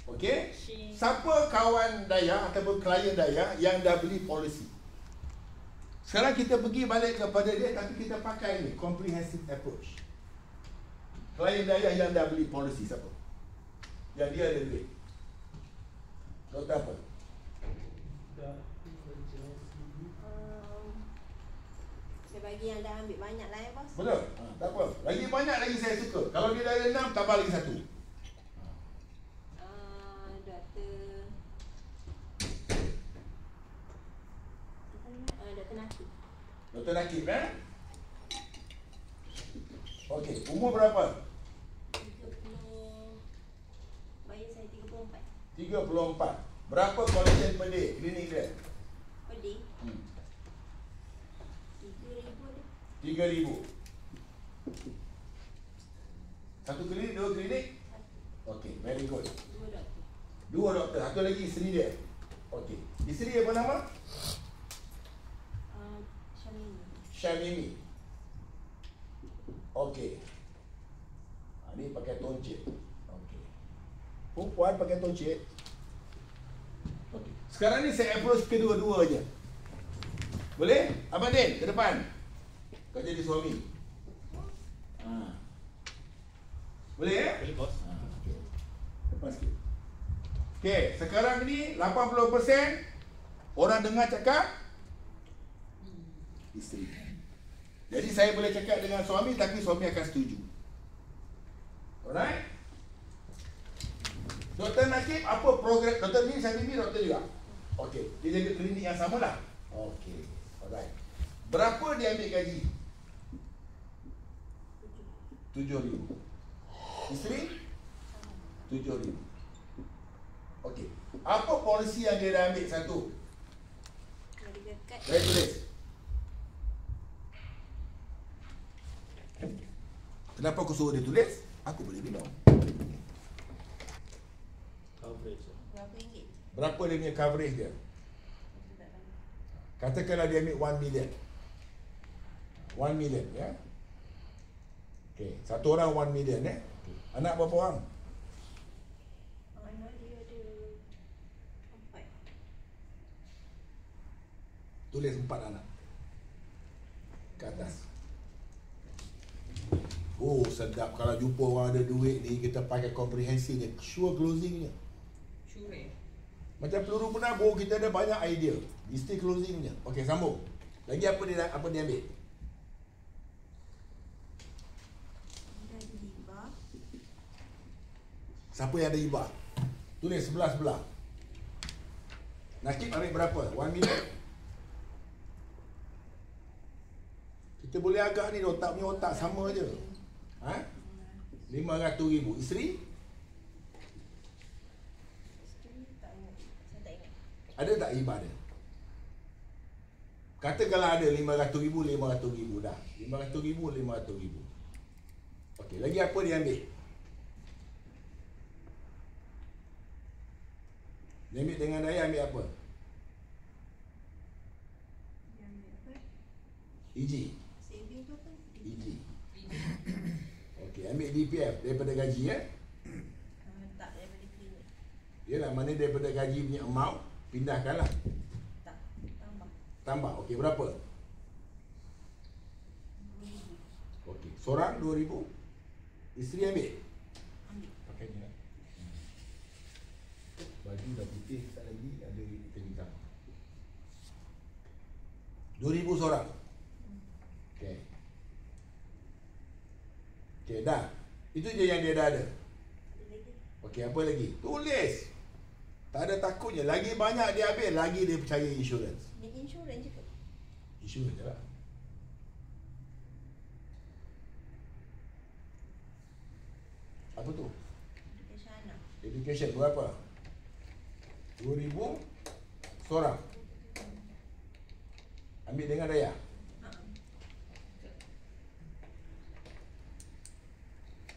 Okey? Siapa kawan Daya ataupun klien Daya yang dah beli polisi? Sekarang kita pergi balik kepada dia, tapi kita pakai ni, comprehensive approach. Klien Daya yang dah beli polisi siapa? Yang dia ada duit. Doktor apa? Saya bagi yang dah ambil banyak lah ya bos. Betul? Tak apa. Lagi banyak lagi saya suka. Kalau dia dah ada 6, tambah lagi 1. Doktor Nakib, Okey, umur berapa? 30. Bayar saya 34. 34. Berapa collagen per day klinik dia? Per day? 3,000 dia. 3,000. Satu klinik, dua klinik? Okey, very good. Dua doktor. Satu lagi isteri dia. Okey. Isteri apa nama? Syamimi. Okey. Ni pakai toncit. Okey. Perempuan pakai toncit. Okey. Sekarang ni saya approach kedua-dua aja. Boleh? Abang Din, ke depan. Kau jadi suami. Boleh ya? Boleh bos. Okey. Lepas sikit. Okey, sekarang ni 80% orang dengar cakap isteri. Jadi saya boleh cakap dengan suami, tapi suami akan setuju. Alright? Doktor Nakib, apa program? Doktor ni, saya ni doktor juga. Okey, dia jaga klinik yang sama lah. Okey, alright. Berapa dia ambil gaji? 7,000. Isteri? 7,000. Okey. Apa polisi yang dia dah ambil satu? Saya tulis. Kenapa aku suruh dia tulis? Aku boleh bilang. Coverage. Berapa dia punya coverage dia? Katakanlah dia ambil 1 million. 1 million ya. Okey, satu orang 1 million ya. Anak berapa orang? Anak dia ada 4. Tulis 4 anak. Ke atas. Oh, sedap kalau jumpa orang ada duit ni, kita pakai komprehensi ni, sure closing je. Sure. Macam peluru penabur, kita ada banyak idea. Mesti closing je. Okey, sambung. Lagi apa dia ambil? Siapa yang ada hibah? Tulis sebelah-sebelah. Nakib ambil berapa? 1 million. Kita boleh agak ni, otak punya otak sama je. 500,000. Isteri? Ada tak hibah dia? Katakanlah ada 500,000, 500,000 dah. 500,000, 500,000. Okey, lagi apa dia ambil? Dia ambil dengan Daya ambil apa? EG. EG. Okey, ambil DPF daripada gaji ya? Tak, daripada klinik. Yalah, mana daripada gaji punya amount, pindahkanlah. Tak, tambah. Tambah, okey berapa? 2,000. Okey, seorang 2,000. Isteri ambil? Ambil. Pakai ni lah. Baju dah putih, tak lagi ada ikan hitam. 2,000 seorang. Okey. Okey, dah. Itu je yang dia dah ada. Ada lagi. Okey, apa lagi? Tulis. Tak ada takutnya. Lagi banyak dia ambil, lagi dia percaya insurans. Ni insurans je ke? Insurans je lah. Apa tu? Education anak. Education berapa? 2,000 seorang. Ambil dengan Daya.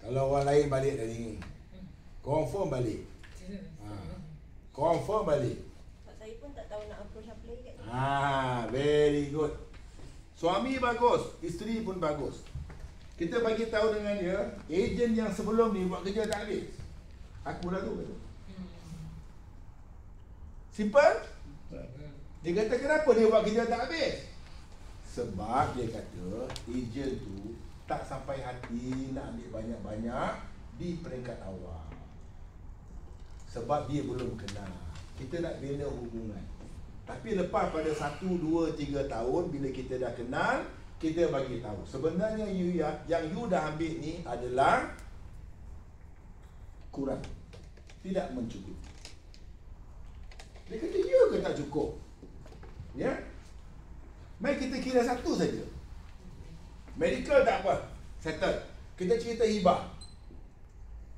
Kalau orang lain balik dari ni, confirm balik. Confirm balik. Saya pun tak tahu nak approach apa lagi kat ni. Very good. Suami bagus, isteri pun bagus. Kita bagi tahu dengan dia, ejen yang sebelum ni buat kerja tak habis. Aku dah tu betul. Simple? Dia kata kenapa dia buat kerja tak habis? Sebab dia kata ejen tu tak sampai hati nak ambil banyak-banyak di peringkat awal. Sebab dia belum kenal. Kita nak bina hubungan. Tapi lepas pada 1, 2, 3 tahun bila kita dah kenal, kita bagi tahu. Sebenarnya yang you dah ambil ni adalah kurang. Tidak mencukupi. Dia kata ya ke tak cukup? Ya? Mari kita kira satu saja. Medical tak apa. Settle. Kita cerita hibah.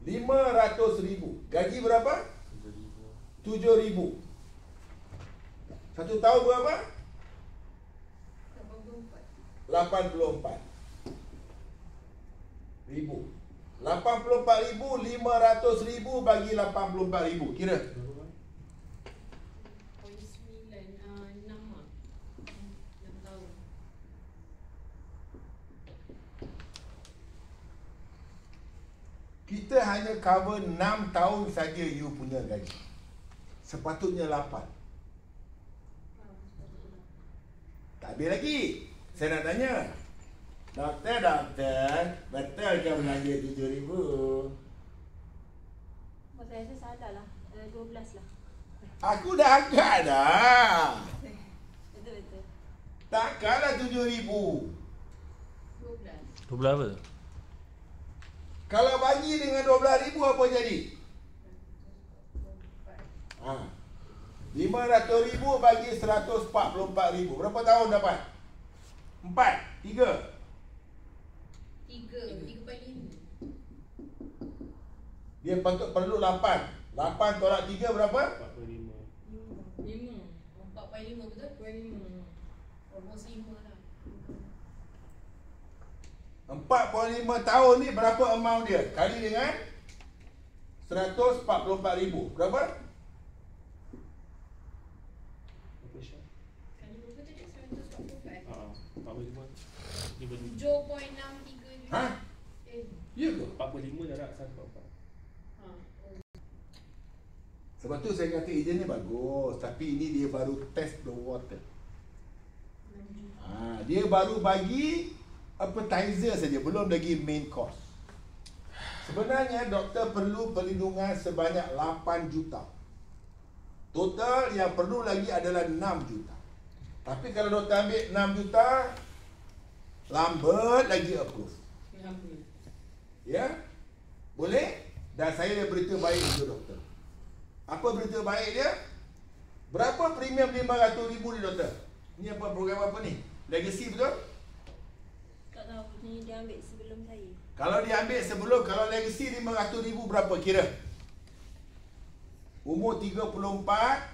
500,000. Gaji berapa? 7,000. 1 tahun berapa? 84,000. 84,000, 500,000 bagi 84,000. Kira. 6 tahun. Kita hanya cover 6 tahun saja you punya gaji. Sepatutnya 8. Tak habis lagi. Saya nak tanya. Doktor, betul ke belanja 7,000? Saya rasa salah lah. 12 lah. Aku dah angkat dah. Betul. Takkanlah 7,000. 12 apa? Kalau bagi dengan 12,000 apa jadi? 500,000 bagi 144,000. Berapa tahun dapat? 4, 3. 3/5. Dia patut perlu 8. 8 tolak 3 berapa? 5. 4/5 betul? 4/5. Almost 5 lah. 4.5 tahun ni berapa amount dia? Kali dengan 144,000. Berapa? Kali berapa tadi? 144. 7.63 7.63 Ha? Ya ke? 45 darab 144. Sebab tu saya kata ejen ni bagus. Tapi ini dia baru test the water. Dia baru bagi appetizer saja, belum lagi main course. Sebenarnya doktor perlu perlindungan sebanyak 8 juta. Total yang perlu lagi adalah 6 juta. Tapi kalau doktor ambil 6 juta, lambat lagi approve. Ya? Boleh? Dan saya ada berita baik untuk doktor. Apa berita baik dia? Berapa premium 500,000 ni doktor? Ni apa program apa ni? Legacy betul? Tak tahu. Ni dia ambil sebelum saya. Kalau dia ambil sebelum, kalau legacy 500,000 berapa kira? Umur 34,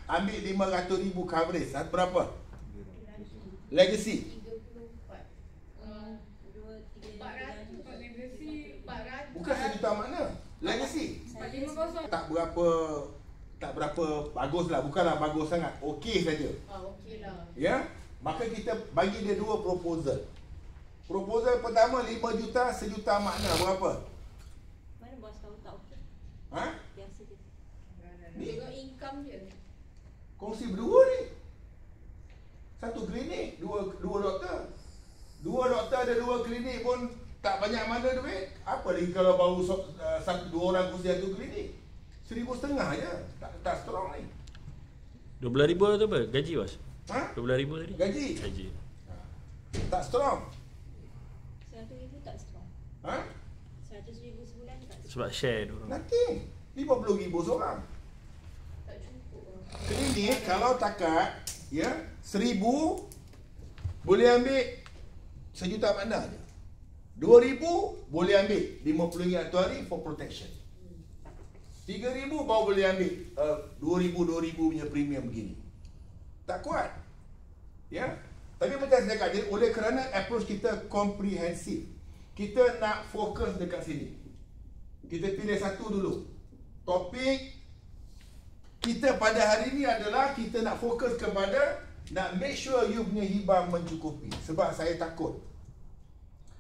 ambil 500,000 coverage. Berapa? Legacy. 34. 400. Bukan sejuta mana? Legacy. Tak berapa bagus lah. Bukanlah bagus sangat. Okey saja. Okey lah. Ya? Maka kita bagi dia 2 proposal. Proposal pertama 5 juta, sejuta makna berapa? Mana bos tahu tak okey? Ha? Biasa je. Tengok income dia. Kongsi berdua ni. Satu klinik, dua doktor. 2 doktor ada 2 klinik pun tak banyak mana duit. Apa lagi kalau baru 2 orang kongsi 1 klinik? 1,500 je. Tak strong ni. 12,000 tu apa? Gaji bos? Ha? 12,000 tadi? Gaji. Tak strong. 100,000 tak strong. Ha? 100,000 sebulan tak strong. Sebab share tu. Nothing. 50,000 seorang. Tak cukup lah. Klinik kalau takat ya 1,000 boleh ambil sejuta makna je. 2,000 boleh ambil RM50 satu hari for protection. 3,000 baru boleh ambil 2,000 punya premium begini. Tak kuat. Ya. Tapi macam saya kata, oleh kerana approach kita komprehensif, kita nak fokus dekat sini. Kita pilih satu dulu. Topik kita pada hari ini adalah kita nak fokus kepada nak make sure you punya hibah mencukupi. Sebab saya takut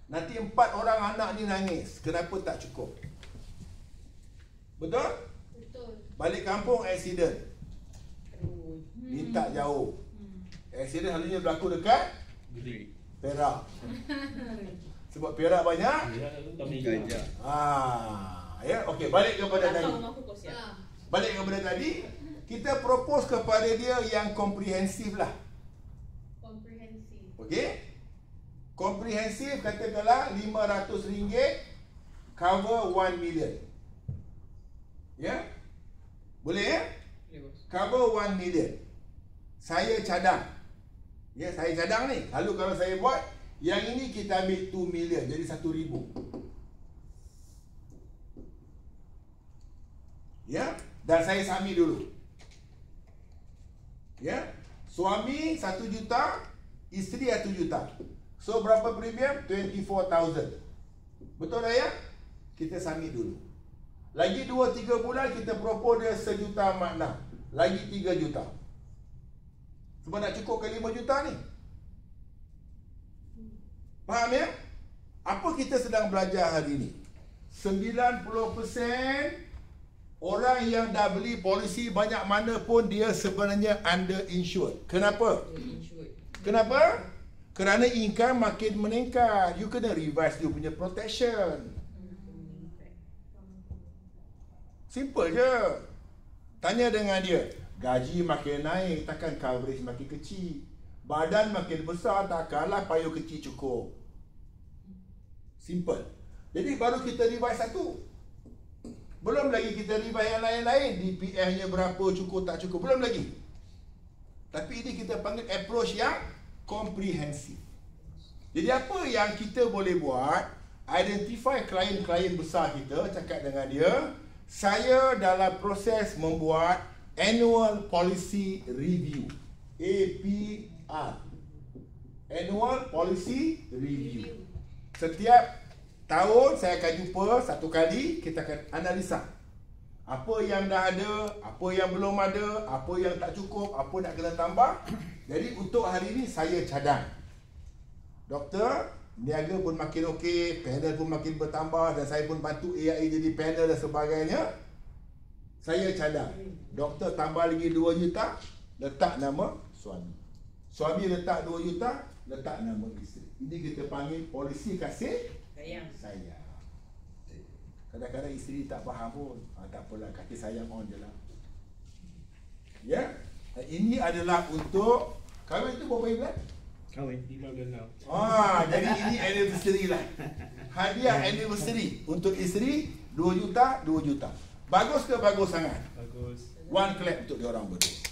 nanti 4 orang anak ni nangis. Kenapa tak cukup? Betul? Betul. Balik kampung accident. minta jauh. Aksiden selalunya berlaku dekat Gede. Perak. Sebab Perak banyak. Gajah. Ya, okey, balik kepada tadi. Atau aku kos ya. Balik kepada tadi, kita propose kepada dia yang komprehensif lah. Komprehensif. Okey? Komprehensif katakanlah RM500 cover 1 million. Ya? Boleh ya? Cover 1 million. Saya cadang. Ya, saya cadang ni. Lalu kalau saya buat, yang ini kita ambil 2 million, jadi 1,000. Ya? Dan saya submit dulu. Ya? Suami 1 juta, isteri 1 juta. So berapa premium? 24,000. Betul tak ya? Kita submit dulu. Lagi 2-3 bulan kita propose dia 1 juta makna. Lagi 3 juta. Sebab nak cukup ke 5 juta ni. Faham ya? Apa kita sedang belajar hari ni? 90% orang yang dah beli polisi banyak mana pun dia sebenarnya underinsured. Kenapa? Kenapa? Kerana income makin meningkat. You kena revise you punya protection. Simple je. Tanya dengan dia, gaji makin naik, takkan coverage makin kecil. Badan makin besar, takkanlah payung kecil cukup. Simple. Jadi baru kita revise satu. Belum lagi kita revise yang lain-lain. DPS-nya berapa, cukup tak cukup, belum lagi. Tapi ini kita panggil approach yang komprehensif. Jadi apa yang kita boleh buat? Identify klien-klien besar kita, cakap dengan dia, saya dalam proses membuat Annual Policy Review, APR, Annual Policy Review. Setiap tahun saya akan jumpa satu kali, kita akan analisa apa yang dah ada, apa yang belum ada, apa yang tak cukup, apa nak kena tambah. Jadi untuk hari ini saya cadang, doktor, niaga pun makin okey, panel pun makin bertambah, dan saya pun bantu AIA jadi panel dan sebagainya. Saya cadang, doktor tambah lagi 2 juta, letak nama suami. Suami letak 2 juta, letak nama isteri. Ini kita panggil polisi kasih sayang. Kadang-kadang isteri tak faham pun. Tak apalah, kasih sayang on je lah. Ya, ini adalah untuk kahwin tu berapa bulan? Kahwin 5 bulan now. Jadi ini anniversary lah. Hadiah anniversary untuk isteri 2 juta, 2 juta. Bagus ke bagus sangat? Bagus. One clap untuk diorang berdua.